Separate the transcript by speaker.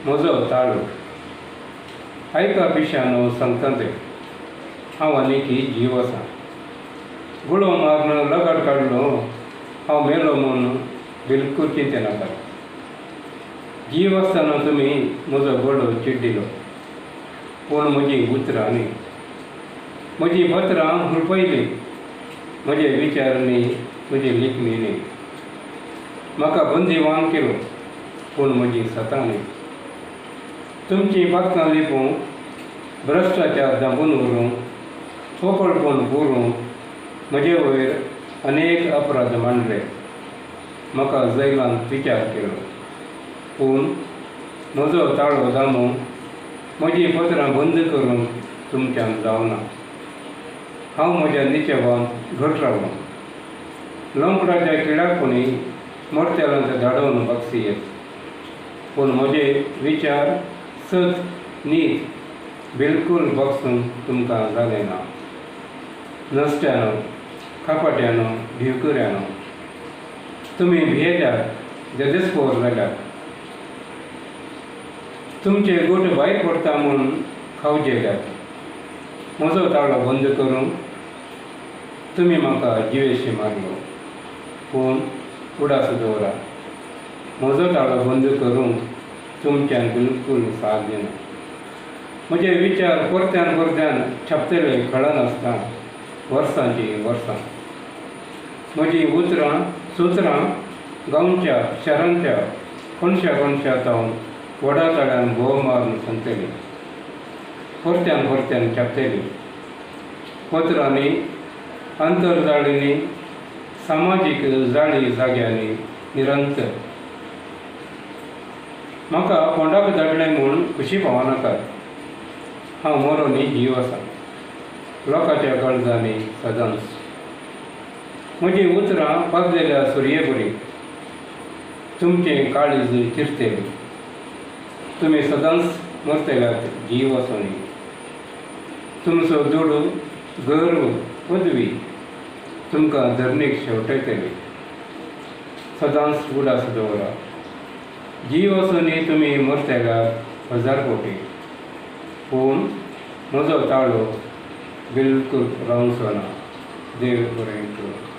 Speaker 1: म्हजो ताळो आयका पिशानो सांगता ते हांव आनीक जीव आसा गुळो मारून लगाट काडलो हांव मेलो म्हूण बिलकूल चिंते नाका जीव आसतना तुमी म्हजो बडो चिड्डिलो पूण म्हजीं उतरां न्ही म्हजीं पत्रां हुळपयलीं म्हजे विचार न्ही म्हजी लेखणी न्ही म्हाका बंदिवान केलो पूण म्हजी सतां न्ही तुमचीं पातकां लिपूंक भ्रश्टाचार दांबून व्हरूंक फोकळपण पुरूंक म्हजे वयर अनेक अपराध मांडले म्हाका जैलांत विचार केलो पूण म्हजो ताळो दामूंक म्हजीं पत्रां बंद करूंक तुमच्यान जावना हांव म्हज्या निचेवांत घट रावलो लोंकडाच्या किळाकोणी मोडतेलांत धाडोवन बक्षियेत पूण म्हजे विचार सत नीत बिलकूल बक्षूंक तुमकां जालें ना नश्ट्यानो खापाट्यानो भिवकुऱ्यानो तुमी भियेल्यार जदेस्पोर जाल्यार तुमचे गोठ भायर पडटा म्हूण खावजेल्यात म्हजो ताळो बंद करूंक तुमी म्हाका जिवेशी मारलो पूण उडास दवरा म्हजो ताळो बंद करूंक तुमच्यान बिलकूल साथ दिना म्हजे विचार परत्यान परत्यान छापतले कळनासता वर्सांची वर्सां म्हजीं उतरां सुत्रां गांवच्या शारांच्या कोणशा कोणशातावन व्हडा तळ्यान भोव मारून सांगतलीं परत्यान परत्यान छापतलीं पत्रांनी आंतरजाळींनी सामाजीक जाळी जाग्यांनी निरंतर म्हाका पोंडाक धाडलें म्हूण खुशी पावनाकात हांव मरो न्ही जीव आसा लोकांच्या काळजांनी सदांच म्हजीं उतरां पागलेल्या सुर्ये तुमचें काळीज चिरतेली तुमी सदांच मरतेल्यात जीव आसो न्ही तुमचो दुडू गर्व पदवी तुमकां धरणीक शेवटयतली सदांच उडास दवरा जीव असो न्ही तुमी मरतेल्यार 1000 कोटी पूण म्हजो ताळो बिलकूल रावचो ना देव बरें करूं